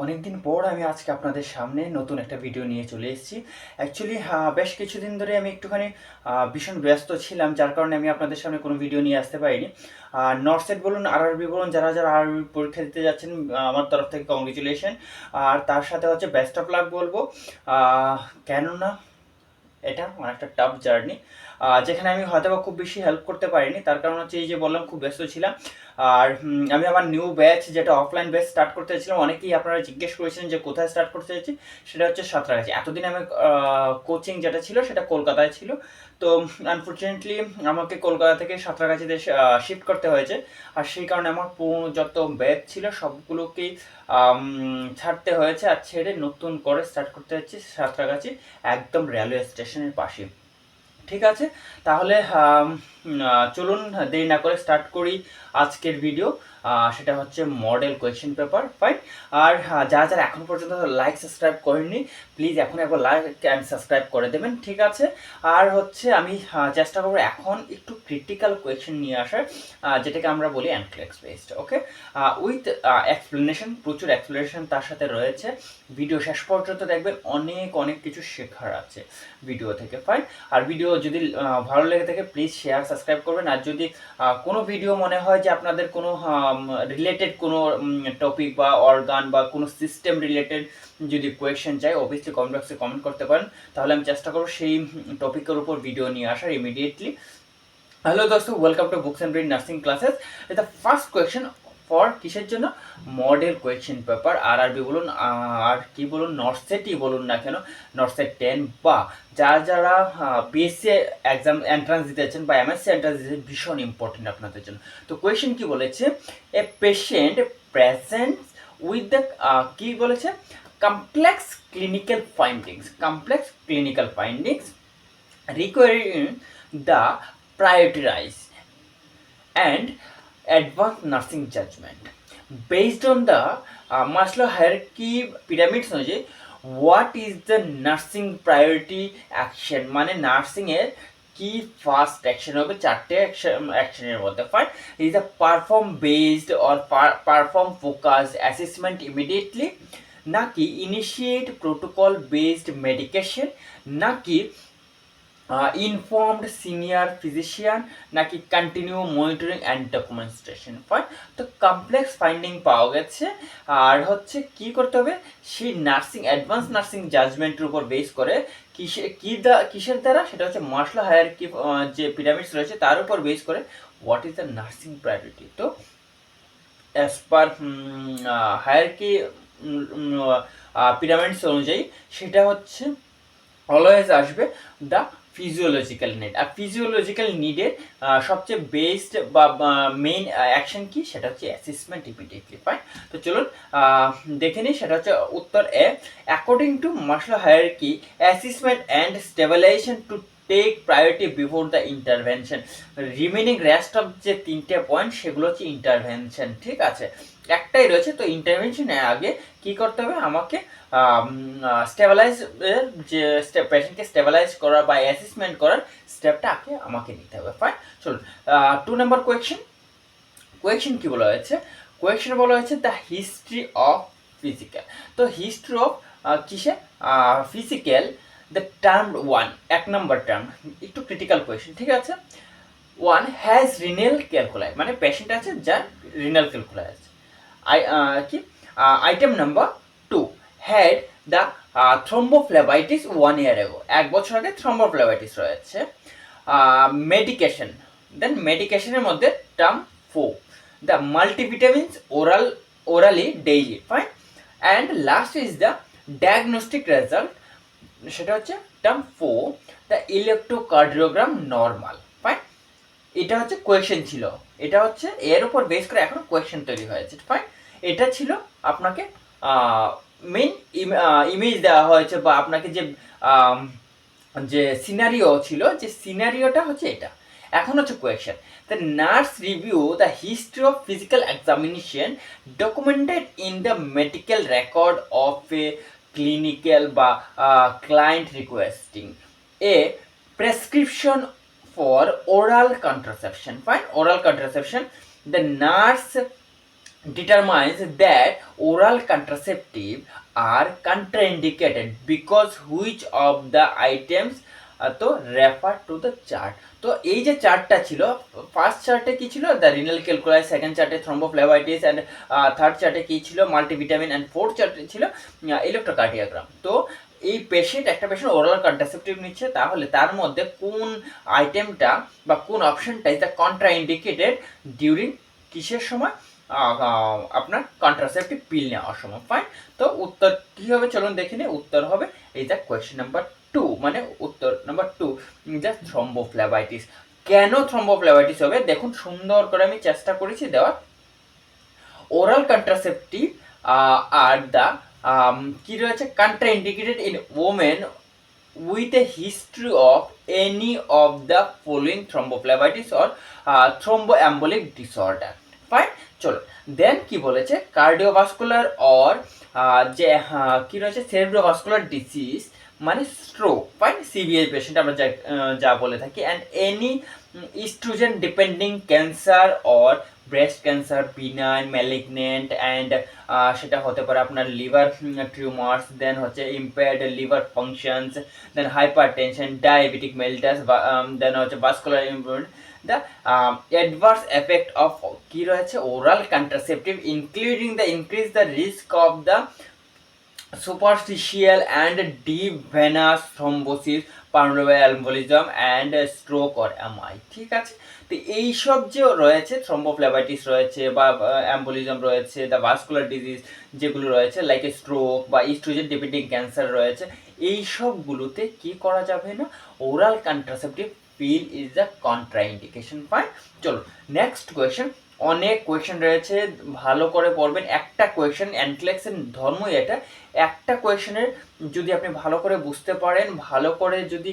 অনেকদিন পর আমি আজকে আপনাদের সামনে নতুন একটা ভিডিও নিয়ে চলে এসেছি। অ্যাকচুয়ালি বেশ কিছুদিন ধরে আমি একটুখানি ভীষণ ব্যস্ত ছিলাম, যার কারণে আমি আপনাদের সামনে কোনো ভিডিও নিয়ে আসতে পারিনি। আর নর্থ বলুন, আরআরবি বলুন, যারা যারা আরআরবি পরীক্ষা দিতে যাচ্ছেন, আমার তরফ থেকে কংগ্রেচুলেশন। আর তার সাথে হচ্ছে বেস্ট অফ লাক বলবো। আহ, কেননা এটা অনেকটা টাফ জার্নি, যেখানে আমি হয়তো বা খুব বেশি হেল্প করতে পারিনি। তার কারণ হচ্ছে এই যে বললাম, খুব ব্যস্ত ছিলাম। আর আমি আমার নিউ ব্যাচ, যেটা অফলাইন ব্যাচ স্টার্ট করতে চাইছিলাম, অনেকেই আপনারা জিজ্ঞেস করেছিলেন যে কোথায় স্টার্ট করতে চাইছি। সেটা হচ্ছে সাঁতরাগাছি। এতদিন আমি কোচিং যেটা ছিল সেটা কলকাতায় ছিল। তো আনফর্চুনেটলি আমাকে কলকাতা থেকে সাঁতরাগাছিতে শিফট করতে হয়েছে। আর সেই কারণে আমার পুরনো যত ব্যাচ ছিল সবগুলোকেই ছাড়তে হয়েছে, আর ছেড়ে নতুন করে স্টার্ট করতে হচ্ছে সাঁতরাগাছি, একদম রেলওয়ে স্টেশনের পাশে। ঠিক আছে, তাহলে চলুন দেরি না করে স্টার্ট করি আজকের ভিডিও। সেটা হচ্ছে মডেল কোয়েশ্চেন পেপার, ফাইন। আর যারা যারা এখন পর্যন্ত লাইক সাবস্ক্রাইব করেননি, প্লিজ এখন একবার লাইক অ্যান্ড সাবস্ক্রাইব করে দেবেন, ঠিক আছে। আর হচ্ছে আমি চেষ্টা করবো এখন একটু ক্রিটিক্যাল কোয়েশ্চেন নিয়ে আসার, যেটাকে আমরা বলি অ্যানক্লেক্স বেসড, ওকে, উইথ এক্সপ্লেনেশন, প্রচুর এক্সপ্লেনেশন তার সাথে রয়েছে। ভিডিও শেষ পর্যন্ত দেখবেন, অনেক অনেক কিছু শেখার আছে ভিডিও থেকে, ফাইন। আর ভিডিও যদি ভালো লেগে থাকে, প্লিজ শেয়ার সাবস্ক্রাইব করবেন। আর যদি কোনো ভিডিও মনে হয় যে আপনাদের কোনো রিলেটেড কোনো টপিক বা অর্গান বা কোনো সিস্টেম রিলেটেড যদি কোয়েশ্চেন চাই, অবভিয়াসলি কমেন্ট বক্সে কমেন্ট করতে পারেন। তাহলে আমি চেষ্টা করবো সেই টপিকের উপর ভিডিও নিয়ে আসার ইমিডিয়েটলি। হ্যালো দোস্ত, welcome to books and brain nursing classes. The first question for কিসের জন্য? মডেল কোয়েশ্চেন পেপার, আরআরবি বলুন আর কি বলুন, নর্থসেটই বলুন না কেন, নর্থসেট 10 বা যারা যারা বিএসসি এক্সাম এন্ট্রান্স দিতেছেন বা এমএসসি এন্ট্রান্স দিতেছেন, ভীষণ ইম্পর্টেন্ট আপনাদের জন্য। তো কোয়েশ্চেন কি বলেছে? এ পেশেন্ট প্রেজেন্ট উইথ দ্য কি বলেছে, complex clinical findings, complex clinical findings requiring the prioritize and advanced nursing judgment based on the Maslow hierarchy pyramids অনুযায়ী what is the nursing priority action, মানে nursing এর কি first action হবে, চারটে অ্যাকশনের মধ্যে, fine. Is the perform based or perform focus assessment immediately, নাকি initiate protocol based medication, নাকি ইনফর্মড সিনিয়র ফিজিশিয়ান, নাকি continue monitoring and documentation, fine. তো কমপ্লেক্স ফাইন্ডিং পাওয়া গেছে। আর হচ্ছে কি করতে হবে, সেই নার্সিং অ্যাডভান্স নার্সিং জাজমেন্টের উপর বেস করে কিসের দ্বারা, সেটা হচ্ছে মাসলো হায়ারার্কি যে পিরামিডস রয়েছে তার উপর বেস করে what is the nursing priority. তো অ্যাজ পার হায়ারার্কি পিরামিডস অনুযায়ী সেটা হচ্ছে অলওয়েজ আসবে দ্য ফিজিওলজিক্যাল নিড। আর ফিজিওলজিক্যাল নিডের সবচেয়ে বেস্ট বা মেইন অ্যাকশন কি, সেটা হচ্ছে অ্যাসেসমেন্ট ইমিডিয়েটলি, ফাইন। তো চলুন দেখে নিই, সেটা হচ্ছে উত্তর A. According to Maslow hierarchy, assessment and stabilisation to take priority before the intervention. Remaining rest of যে তিনটে পয়েন্ট, সেগুলো হচ্ছে ইন্টারভেনশন, ঠিক আছে। একটাই রয়েছে, তো ইন্টারভেনশনের আগে কি করতে হবে আমাকে, স্টেবিলাইজ যে পেশেন্টকে স্টেবিলাইজ করা বা অ্যাসেসমেন্ট করার স্টেপটা আগে আমাকে নিতে হবে, ফাইন। চলুন 2 নম্বর কোয়েশ্চেন। কোয়েশ্চেন কি বলা হয়েছে? কোয়েশ্চেন বলা হয়েছে দ্য হিস্ট্রি অফ ফিজিক্যাল। তো হিস্ট্রি অফ কিসে, physical, the term 1, 1 number term, একটু ক্রিটিক্যাল কোয়েশ্চেন, ঠিক আছে। 1 হ্যাজ রিনাল ক্যালকুলাই, মানে পেশেন্ট আছে যার রিনাল ক্যালকুলাই আছে। কি item number 2 had the thrombophlebitis 1 ইয়ার এগো, 1 বছর আগে থ্রম্বোফ্লেবাইটিস রয়েছে। মেডিকেশন, দেন মেডিকেশনের মধ্যে term 4 the multivitamins orally daily, fine. And last is the diagnostic result, সেটা হচ্ছে term 4 the electrocardiogram normal, fine. এটা হচ্ছে কোয়েশ্চেন ছিল, এটা হচ্ছে এর উপর বেস করে এখন কোয়েশ্চেন তৈরি হয়েছে, ফাইন। এটা ছিল আপনাকে মেইন ইমেজ দেওয়া হয়েছে, বা আপনাকে যে যে সিনারিও ছিল, যে সিনারিওটা হচ্ছে এটা। এখন হচ্ছে question. The nurse review the history of physical examination documented in the medical record of a clinical বা client requesting a prescription for oral contraception, fine, oral contraception. The nurse determines that oral contraceptive are contraindicated because which of the items তো refer to the chart. তো এই যে চার্টটা ছিল, first চার্টে কি ছিল, the renal calculus, second চার্টে thrombophlebitis and third চার্টে কি ছিল, মাল্টিভিটামিন, অ্যান্ড ফোর্থ চার্টে ছিল ইলেকট্রোকার্ডিওগ্রাম। তো এই একটা পেশেন্ট ওরাল কন্ট্রাসেপটিভ নিচ্ছে, তাহলে তার মধ্যে কোন আইটেমটা বা কোন অপশনটা is the contra indicated during কিসের সময়, আপনার কন্ট্রাসেপটিভ পিল নেওয়ার সময়। ফাইন। তো উত্তর কী হবে চলুন দেখে নিই। উত্তর হবে এই দ্য কোয়েশ্চেন নাম্বার 2, মানে উত্তর নাম্বার 2, দ্য থ্রম্বোফ্লেবাইটিস। কেন থ্রম্বোফ্লেবাইটিস হবে দেখুন, সুন্দর করে আমি চেষ্টা করেছি দেওয়ার। ওরাল কন্ট্রাসেপটিভ আর দ্য কি রয়েছে, contra indicated in women with a history of any of the following thrombophlebitis or thromboembolic disorder. Fine. চলো দেন কি বলেছে, কার্ডিওভাস্কুলার অর যে কি রয়েছে, সেরেব্রোভাস্কুলার ডিজিজ মানে স্ট্রোক। ফাইন। সিবিআই পেশেন্ট আমরা যা বলে থাকি, and any oestrogen depending cancer or breast cancer, benign, malignant, and সেটা হতে পারে আপনার লিভার টিউমার্স, দেন হচ্ছে impaired liver functions, then hypertension, diabetic mellitus, then হচ্ছে vascular improvement. The adverse effect of কি রয়েছে, oral contraceptive including the increase the risk of the superficial and deep venous thrombosis, pulmonary embolism and stroke or MI। ঠিক আছে। তো এইসব যে রয়েছে, thrombophlebitis রয়েছে বা অ্যাম্বোলিজম রয়েছে, দ্য ভাস্কুলার ডিজিজ যেগুলো রয়েছে লাইক স্ট্রোক বা ইস্ট্রোজেন ডিপেন্ডিং ক্যান্সার রয়েছে, এই সবগুলোতে কি করা যাবে না, oral contraceptive pill is the contraindication. Fine. চলো নেক্সট কোয়েশ্চেন। অনেক কোয়েশ্চেন রয়েছে, ভালো করে পড়বেন। একটা কোয়েশ্চেন, অ্যানক্লেক্সের ধর্মই এটা, একটা কোয়েশ্চেনের যদি আপনি ভালো করে বুঝতে পারেন, ভালো করে যদি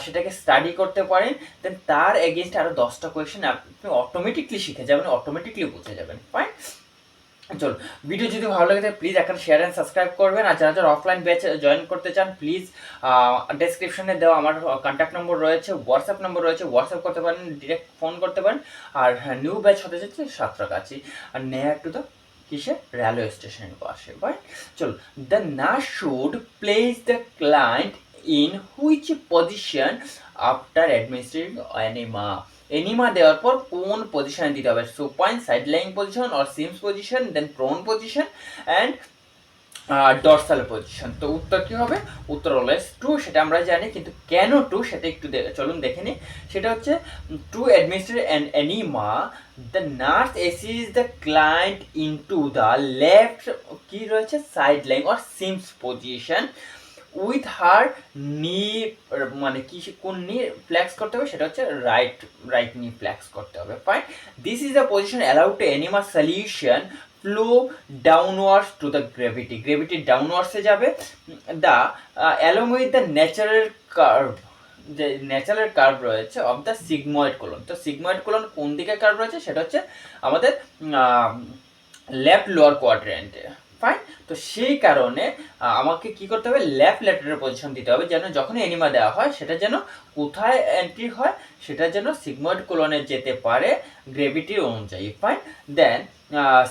সেটাকে স্টাডি করতে পারেন, দেন তার এগেনস্টে আরও 10টা কোয়েশ্চেন আপনি অটোমেটিকলি শিখে যাবেন, অটোমেটিকলি বুঝে যাবেন। ফাইন। চলো ভিডিও যদি ভালো লাগে থাকে প্লিজ এখন শেয়ার অ্যান্ড সাবস্ক্রাইব করবেন। আর যারা যারা অফলাইন ব্যাচ জয়েন করতে চান প্লিজ ডেসক্রিপশনে দেওয়া আমার কন্ট্যাক্ট নম্বর রয়েছে, হোয়াটসঅ্যাপ নম্বর রয়েছে, হোয়াটসঅ্যাপ করতে পারেন, ডিরেক্ট ফোন করতে পারেন। আর হ্যাঁ, নিউ ব্যাচ হতে যাচ্ছে সাঁতরাগাছি আর নেয়ার টু দ্য কিসে, রেলওয়ে স্টেশনের পাশে। বাই। চলো, the nurse should place the client in which position after administering enema. Enema দেওয়ার পর কোন পজিশনে দিতে হবে, supine, side lying position, or Sims position, then prone position, and dorsal position. তো উত্তর কী হবে, উত্তর অলওয়েজ টু, সেটা আমরা জানি, কিন্তু কেন টু সেটা একটু চলুন দেখে নিই। সেটা হচ্ছে to administer an enema the nurse এসিজ the client into the left কি রয়েছে, side line or Sims position with her knee, মানে কি কোন নি ফ্লেক্স করতে হবে, সেটা হচ্ছে রাইট নি ফ্লেক্স করতে হবে। Fine. This is the position allow to enema solution flow downwards to the gravity ডাউনওয়ার্ডসে যাবে, the along with the natural curve, যে ন্যাচারাল কার্ভ রয়েছে অফ দ্য সিগময়েড কোলন। তো সিগময়েড কোলন কোন দিকে কার্ভ রয়েছে, সেটা হচ্ছে আমাদের লেফট লোয়ার কোয়াড্রেন্টে। ফাইন। তো সেই কারণে আমাকে কি করতে হবে, লেফট ল্যাটারের পজিশন দিতে হবে, যেন যখন এনিমা দেওয়া হয় সেটা যেন কোথায় এন্ট্রি হয়, সেটা যেন সিগময়েড কোলনে যেতে পারে গ্রেভিটির অনুযায়ী। Fine. Then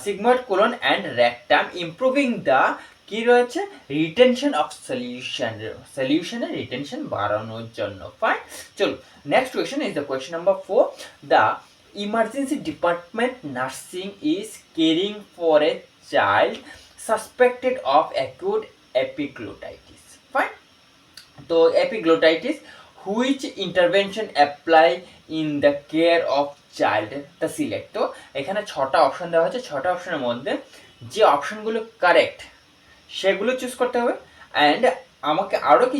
sigmoid colon and rectum improving the কি রয়েছে, রিটেনশন অফ সলিউশনের রিটেনশন বাড়ানোর জন্য। ফাইন। চলো next question is the question number 4, the emergency department nursing is caring for a child suspected of acute epiglottitis. Fine. তো epiglottitis, which intervention apply in the care of child, the select। তো এখানে 6টা option দেওয়া হয়েছে, 6টা অপশনের মধ্যে যে অপশনগুলো কারেক্ট সেগুলো চুজ করতে হবে, অ্যান্ড আমাকে আরও কি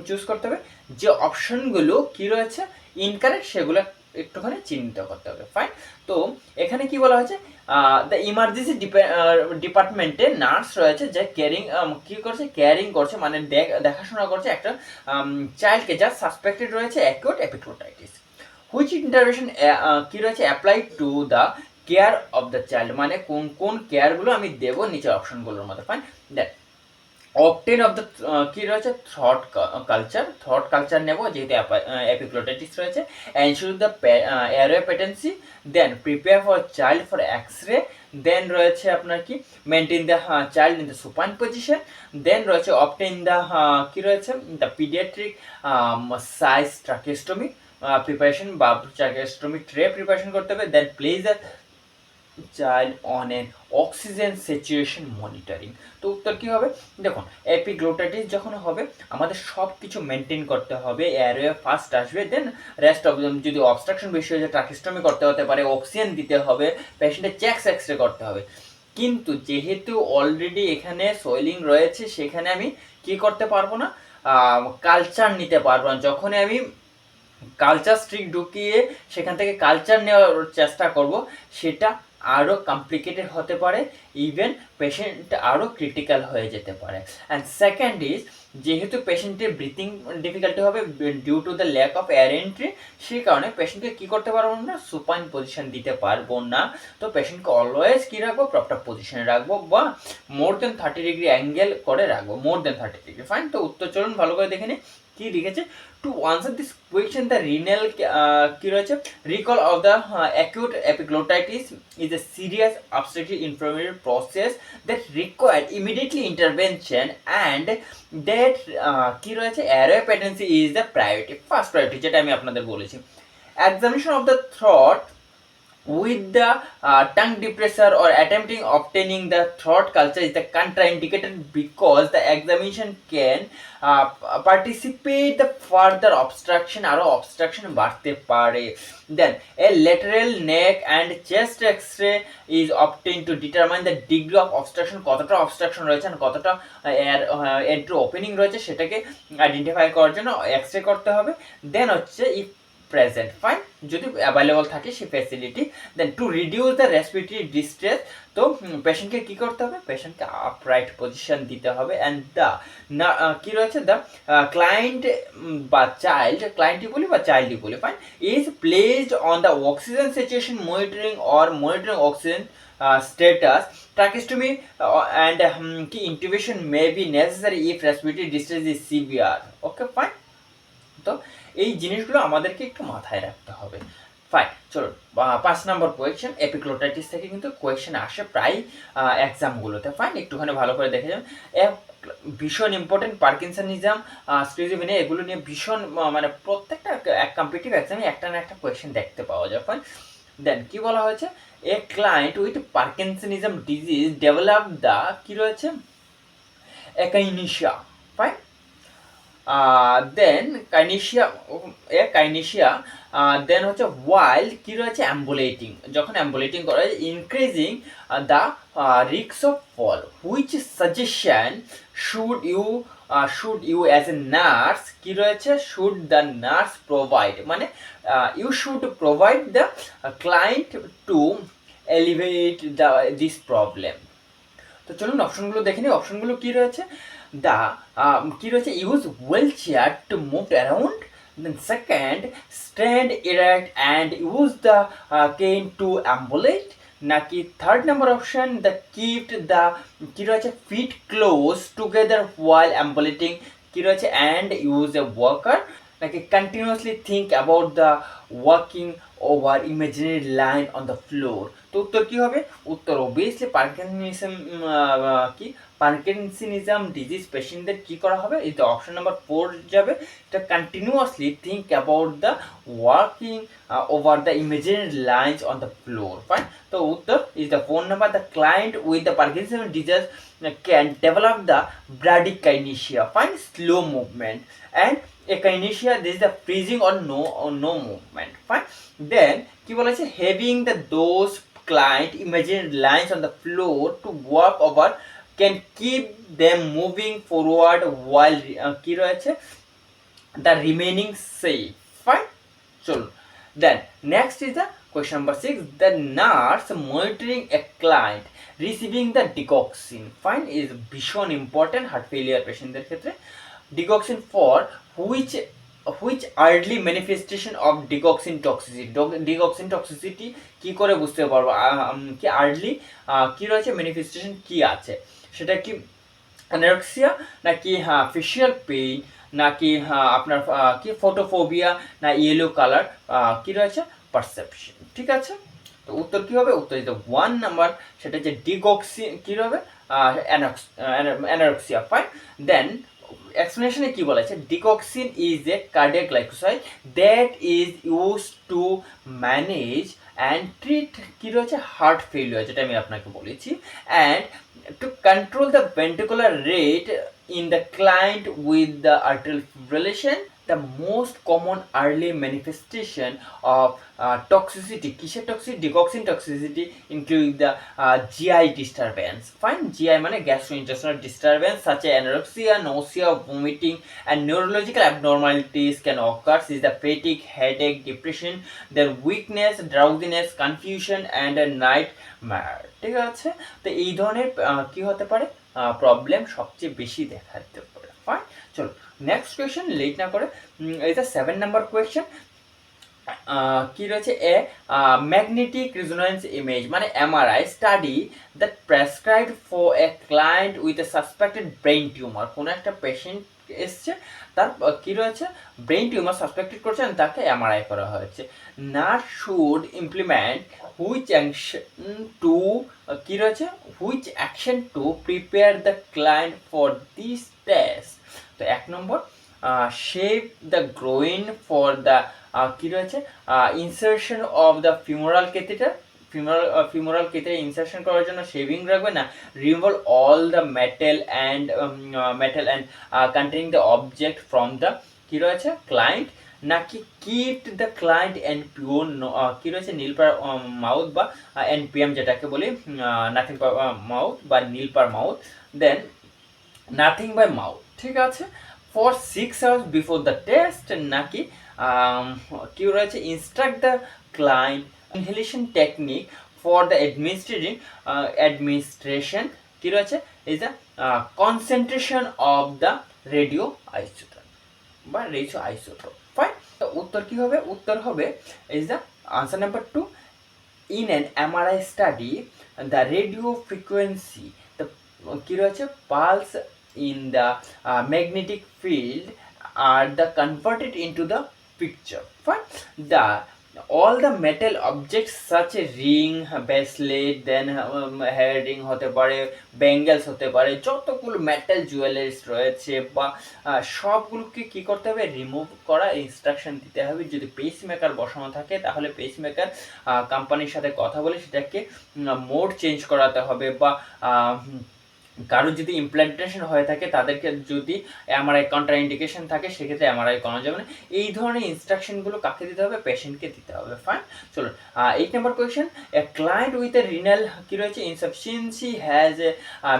চুজ করতে হবে, যে অপশনগুলো কি রয়েছে ইনকারেক্ট সেগুলো একটুখানি চিহ্নিত করতে হবে। ফাইন। তো এখানে কি বলা হয়েছে, দ্য ইমার্জেন্সি ডিপার্টমেন্টে নার্স রয়েছে যে কি করছে, কেয়ারিং করছে, মানে দেখাশোনা করছে একটা চাইল্ডকে যা সাসপেক্টেড রয়েছে অ্যাকিউট এপিগ্লোটাইটিস। হুইচ ইন্টারভেনশন কি রয়েছে, apply to the care of the child, মানে কোন কোন কেয়ারগুলো আমি দেবো নিচের অপশনগুলোর মধ্যে। Fine. Then obtain of the কি রয়েছে, থ্রট কালচার নেব যেহেতু এপিগ্লোটাইটিস রয়েছে, ensure the airway patency, then prepare for child for X ray, then রয়েছে আপনার কি maintain the child in the supine position, then রয়েছে অবটেইন দ্য কি রয়েছে the paediatric size tracheostomy preparation বা ট্রাকিওস্টমি ট্রে প্রিপারেশন করতে হবে, then place the child on an oxygen saturation monitoring. তো উত্তর কী হবে? দেখুন এপিগ্লোটাইটিস যখন হবে আমাদের সব কিছু মেনটেন করতে হবে, এয়ারওয়ে ফার্স্ট আসবে, দেন রেস্ট অফ যদি অবস্ট্রাকশন বেশি হয়ে যায় ট্রাকিস্টমি করতে হতে পারে, অক্সিজেন দিতে হবে, পেশেন্টের চেক্স এক্সরে করতে হবে। কিন্তু যেহেতু অলরেডি এখানে সোয়েলিং রয়েছে সেখানে আমি কি করতে পারবো না, কালচার নিতে পারবো না। যখনই আমি কালচার স্ট্রিক ঢুকিয়ে সেখান থেকে কালচার নেওয়ার চেষ্টা করব, সেটা আরও কমপ্লিকেটেড হতে পারে, ইভেন পেশেন্ট আরও ক্রিটিক্যাল হয়ে যেতে পারে। অ্যান্ড সেকেন্ড ইজ, যেহেতু পেশেন্টের ব্রিথিং ডিফিকাল্টি হবে due to the lack of air entry, সেই কারণে পেশেন্টকে কী করতে পারবো না, সুপাইন পজিশন দিতে পারবো না। তো পেশেন্টকে অলওয়েজ কী রাখবো, প্রপার পজিশনে রাখবো বা মোর দেন 30 ডিগ্রি অ্যাঙ্গেল করে রাখবো, মোর দেন 30 ডিগ্রি। ফাইন। তো উত্তর চলুন ভালো করে দেখে নিই কি লিখেছে। To answer this question the renal কি রয়েছে, recall of the acute epiglottitis is a serious obstructive inflammatory process that require immediately intervention and that কি রয়েছে, airway patency is the priority, first priority, যেটা আমি আপনাদের বলেছি। examination of the throat with the tongue depressor or attempting obtaining the throat culture is the contraindicated because the examination can participate the further obstruction, আরো obstruction বাড়তে পারে। Then a lateral neck and chest x-ray is obtained to determine the degree of obstruction, কতটা obstruction রয়েছে আর কতটা entry opening রয়েছে সেটাকে identify করার জন্য এক্স-রে করতে হবে। দেন হচ্ছে if প্রেজেন্ট, ফাইন, যদি অ্যাভেলেবল থাকে সেই facility. Then to reduce the respiratory distress, তো পেশেন্টকে কী করতে হবে, পেশেন্টকে আপরাইট পজিশন দিতে হবে। অ্যান্ড দ্য কী রয়েছে, দ্য ক্লায়েন্ট বা চাইল্ড, ক্লায়েন্টই বলি বা চাইল্ডই বলি, fine, is placed on the oxygen saturation monitoring or monitoring oxygen status, tracheostomy and key intubation may be necessary if respiratory distress is severe. Okay, fine. তো এই জিনিসগুলো আমাদেরকে একটু মাথায় রাখতে হবে। ফাইন, চলো 5 নম্বর কোয়েশ্চেন, এপিগ্লোটাইটিস থেকে কিন্তু কোয়েশ্চেন আসে প্রায় এক্সামগুলোতে। ফাইন, একটুখানি ভালো করে দেখে যাবেন। ভীষণ ইম্পর্টেন্ট পার্কিনসনিজম, স্কিজোফ্রেনিয়া, এগুলো নিয়ে ভীষণ মানে প্রত্যেকটা কম্পিটিটিভ এক্সামে একটা না একটা কোয়েশ্চেন দেখতে পাওয়া যায়। ফাইন। দেন কি বলা হয়েছে, এ client with parkinsonism disease develop the কি রয়েছে, একাইনিশিয়া। ফাইন। দেন কাইনেশিয়া, দেন হচ্ছে ওয়াইল্ড কি রয়েছে, অ্যাম্বুলেটিং, যখন অ্যাম্বুলেটিং করা হয় increasing the risk of fall, which suggestion should you as a nurse কি রয়েছে, শুড দ্য নার্স প্রোভাইড, মানে you should provide the client to elevate this problem. তো চলুন অপশনগুলো দেখে নিই। অপশনগুলো কি রয়েছে, the কি রয়েছে, use wheelchair to move around, then second stand erect and use the cane to ambulate, নাকি third number option the keep the কি রয়েছে feet close together while ambulating কি রয়েছে অ্যান্ড ইউজ এ ওয়াকার, নাকি continuously think about the walking over imaginary line on the floor. তো উত্তর কী হবে, উত্তর অবভিয়াসলি পার্কিনসনিজম ডিজিজ পেশেন্টদের কী করা হবে, এই তো অপশন নাম্বার 4 যাবে, এটা continuously think about the walking over the imaginary lines on the floor. Fine. তো উত্তর is the 4 number, the client with the Parkinson disease can develop the bradykinesia, fine, slow movement, and echinacea, this is the freezing or no movement. Fine. Then কি বলেছে, having the those client imaginary lines on the floor to walk over can keep them moving forward while কি রয়েছে, the remaining safe. Fine. চলুন। Then next is the question number 6, the nurse monitoring a client receiving the digoxin, fine, is ভীষণ important heart failure পেশেন্টদের ক্ষেত্রে। digoxin for which early manifestation of digoxin toxicity, digoxin toxicity কি করে বুঝতে পারবো, কি early কি রয়েছে ম্যানিফেস্টেশন কি আছে, সেটা কি অ্যানোরেক্সিয়া, নাকি ফেশিয়াল পেইন, নাকি আপনার কি ফটোফোবিয়া, না ইয়েলো কালার কি রয়েছে পারসেপশন। ঠিক আছে, তো উত্তর কি হবে? উত্তর ইজ 1 নাম্বার, সেটা হচ্ছে ডিগক্সি কি হবে অ্যানোরেক্সিয়া। ফাইন। দেন এক্সপ্লেনেশনে কি বলেছে, digoxin is a cardiac glycoside that is use to manage and treat কি রয়েছে হার্ট ফেলিওর, যেটা আমি আপনাকে বলেছি, and to control the ventricular rate in the client with the atrial fibrillation. The most common early manifestation of toxicity, কিসের toxicity? Digoxin toxicity include the GI disturbance. Fine. GI মানে gastrointestinal disturbance such as anorexia, nausea, vomiting, and neurological abnormalities can occur. Is the fatigue, headache, depression, then weakness, drowsiness, confusion, and a nightmare. ঠিক আছে? তো এই ধরনের কি হতে পারে problem সবচেয়ে বেশি দেখা দিতে পারে। ফাইন। চলো নেক্সট কোয়েশ্চেন লেট না করে, এটা 7 নাম্বার কোয়েশ্চেন। কি রয়েছে, এ ম্যাগনেটিক রেজোনেন্স ইমেজ মানে MRI study that prescribed for a client with A suspected brain tumour. কোনো একটা পেশেন্ট এসছে, তার কি রয়েছে ব্রেইন টিউমার সাসপেক্টেড করছেন, তাকে এমআরআই করা হয়েছে। Nurse should implement which action to কি রয়েছে which action to prepare the client for this test. তো 1 number, shave the groin for the কি রয়েছে insertion of the femoral catheter. Femoral catheter insertion করার জন্য শেভিং রাখবে, না remove all the metal and containing the object from the কি রয়েছে client, নাকি keep the client and pure কি রয়েছে নীল পার মাউথ বা এনপিএম যেটাকে বলি, নাথিং পার মাউথ বা nil per mouth, then nothing by mouth. ঠিক আছে, for 6 hours before the test, নাকি কি রয়েছে instruct the client inhalation technique for the administration কি রয়েছে is the concentration of the radioisotope বা রেডিও আইসোটোপ। ফাইন। তো উত্তর কি হবে? উত্তর হবে is the answer number 2। In an MRI study the radio frequency the কি রয়েছে pulse in the magnetic field are the converted into the picture. Fine. The all the metal objects such as ring, bracelet, then hair ring হতে পারে, bangles হতে পারে, যতগুলো metal jewellers রয়েছে বা সবগুলোকে কি করতে হবে রিমুভ করা ইনস্ট্রাকশন দিতে হবে। যদি পেস মেকার বসানো থাকে তাহলে পেস মেকার কোম্পানির সাথে কথা বলে সেটাকে মোড চেঞ্জ করাতে হবে, বা কারো যদি ইমপ্ল্যান্টেশন হয়ে থাকে তাদেরকে যদি এমআরআই কন্ট্রা ইন্ডিকেশন থাকে সেক্ষেত্রে এমআরআই করানো যাবে না। এই ধরনের ইনস্ট্রাকশনগুলো কাকে দিতে হবে? পেশেন্টকে দিতে হবে। ফাইন। চলুন 8 number question, a client with a renal কি রয়েছে insufficiency has a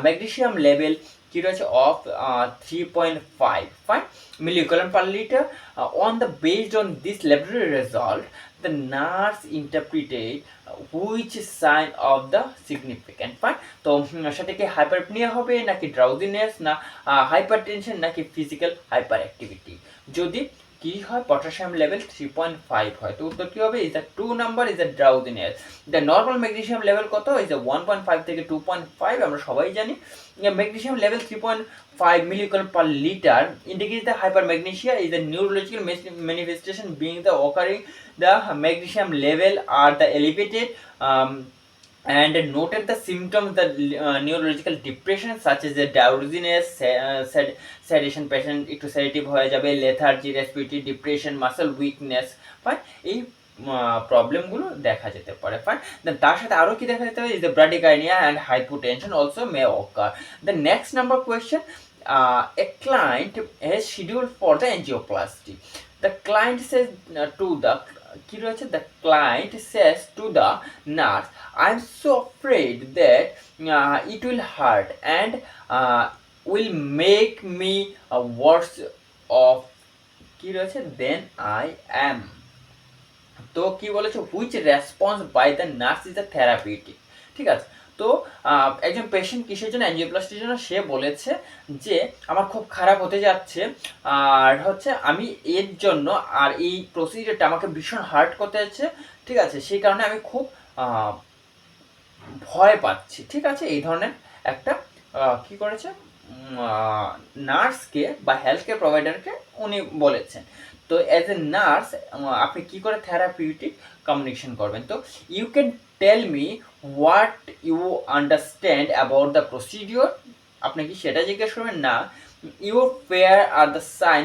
magnesium level কি রয়েছে of 3.5 fine millicolon per liter. On the based on this laboratory result, the nurse interpreted which sign of the significant. Fine. তো সেটা কি হাইপারপনিয়া হবে, নাকি drowsiness, না হাইপারটেনশন, নাকি ফিজিক্যাল হাইপার অ্যাক্টিভিটি? যদি কি হয় পটাশিয়াম লেভেল 3.5 হয়, তো উত্তর কি হবে? Is the 2 number, is the drowsiness. The normal magnesium level কত? ইজ দ্য 1.5 থেকে 2.5, আমরা সবাই জানি। Magnesium level 3.5 millicolon per liter indicates the hypermagnesia is the neurological manifestation being the occurring the magnesium level are the elevated and noted the symptoms the neurological depression such as the drowsiness, sedation, patient একটু sedative হয়ে যাবে, lethargy, respiratory depression, muscle weakness। Fine. এই প্রবলেমগুলো দেখা যেতে পারে। Fine. দেন তার সাথে আরও কি দেখা যেতে পারে? Is the bradycardia and hypotension also may occur. The next number question, a client has scheduled for the angioplasty. The client says to the কি রয়েছে the client says to the nurse, I'm so afraid that it will hurt and will make me worse off কি রয়েছে then I am। তো কি বলেছে which response by the nurse is the therapeutic. ঠিক আছে, তো একজন পেশেন্ট কিসের জন্য অ্যাঞ্জিওপ্লাস্টির জন্য সে বলেছে যে আমার খুব খারাপ হতে যাচ্ছে, আর হচ্ছে আমি এর জন্য আর এই প্রসিডিওরটা আমাকে ভীষণ হার্ট করতে যাচ্ছে। ঠিক আছে, সেই কারণে আমি খুব ভয় পাচ্ছি। ঠিক আছে, এই ধরনের একটা কি করেছে নার্সকে বা হেলথ কেয়ার প্রোভাইডারকে উনি বলেছেন। তো অ্যাজ এ নার্স আপনি কী করে থেরাপিউটিক কমিউনিকেশন করবেন? তো you can tell me what you understand about the procedure. আপনি কি সেটা জিজ্ঞেস করবেন? না, your fear are the sign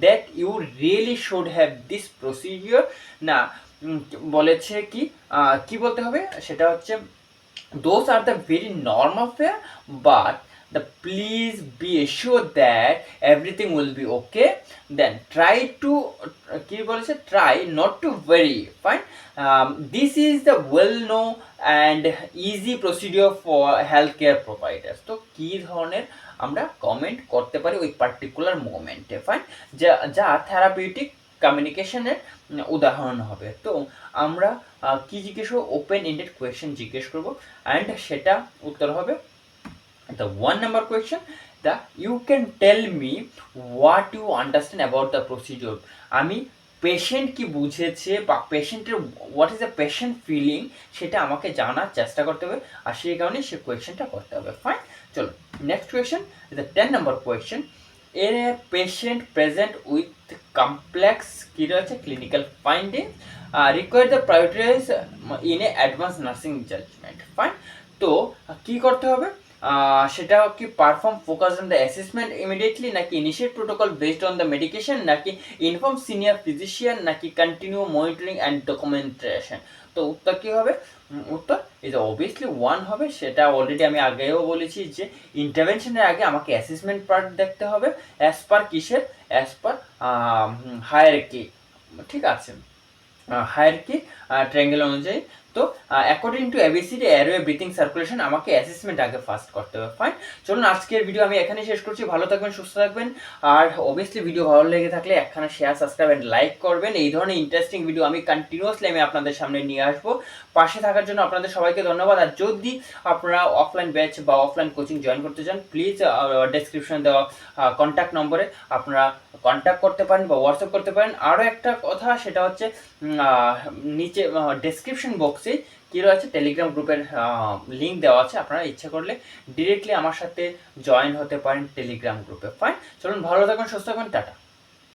that you really should have this procedure. না, বলেছে কি কি বলতে হবে সেটা হচ্ছে, those are the very normal fare, but please be assured that everything will be okay. Then try to কি বলেছে, try not to worry. Fine. This is the well known and easy procedure for healthcare providers. তো কি ধরনের আমরা comment করতে পারি ওই particular মোমেন্টে? ফাইন, যা থেরাপিউটিক কমিউনিকেশনের উদাহরণ হবে। তো আমরা কি জিজ্ঞেস করবো? ওপেন এন্ডেড কোয়েশ্চেন জিজ্ঞেস করবো, অ্যান্ড সেটা উত্তর হবে the 1 number question, the you can tell me what you understand about the procedure. আমি পেশেন্ট কি বুঝেছে বা পেশেন্টের what is the patient feeling সেটা আমাকে জানার চেষ্টা করতে হবে, আর সেই কারণে সে কোয়েশ্চেনটা করতে হবে। ফাইন, চলো next question, the 10 number question. A patient present with complex কি রয়েছে clinical finding require the prioritise in a advance nursing judgement. Fine, তো কি করতে হবে? সেটা কি perform focus on the assessment immediately, নাকি initiate protocol based on the medication, নাকি ইনফর্ম সিনিয়র ফিজিশিয়ান, নাকি কন্টিনিউ মনিটরিং অ্যান্ড ডকুমেন্টেশন? তো উত্তর কী হবে? উত্তর ইজ অবভিয়াসলি 1 হবে। সেটা অলরেডি আমি আগেও বলেছি যে ইন্টারভেনশনের আগে আমাকে অ্যাসেসমেন্ট পার্ট দেখতে হবে অ্যাজ পার কিসের, অ্যাজ পার হায়ারার্কি। ঠিক আছে, হায়ারার্কি ট্রায়াঙ্গেল অনুযায়ী। তো according to ABCD airway breathing circulation আমাকে অ্যাসেসমেন্ট আগে ফার্স্ট করতে হবে। ফাইন, চলুন আজকের ভিডিও আমি এখানেই শেষ করছি। ভালো থাকবেন, সুস্থ থাকবেন, আর অবভিয়াসলি ভিডিও ভালো লেগে থাকলে একখানা শেয়ার, সাবস্ক্রাইব অ্যান্ড লাইক করবেন। এই ধরনের ইন্টারেস্টিং ভিডিও আমি কন্টিনিউয়াসলি আপনাদের সামনে নিয়ে আসবো। পাশে থাকার জন্য আপনাদের সবাইকে ধন্যবাদ। আর যদি আপনারা অফলাইন ব্যাচ বা অফলাইন কোচিং জয়েন করতে চান, প্লিজ ডেসক্রিপশনে দেওয়া কন্ট্যাক্ট নম্বরে আপনারা কন্ট্যাক্ট করতে পারেন বা হোয়াটসঅ্যাপ করতে পারেন। আরও একটা কথা, সেটা হচ্ছে নিচে ডেসক্রিপশন বক্সে কী রয়েছে, টেলিগ্রাম গ্রুপের লিঙ্ক দেওয়া আছে। আপনারা ইচ্ছা করলে ডিরেক্টলি আমার সাথে জয়েন হতে পারেন টেলিগ্রাম গ্রুপে। ফাইন, চলুন ভালো থাকুন, সুস্থ থাকুন, টাটা।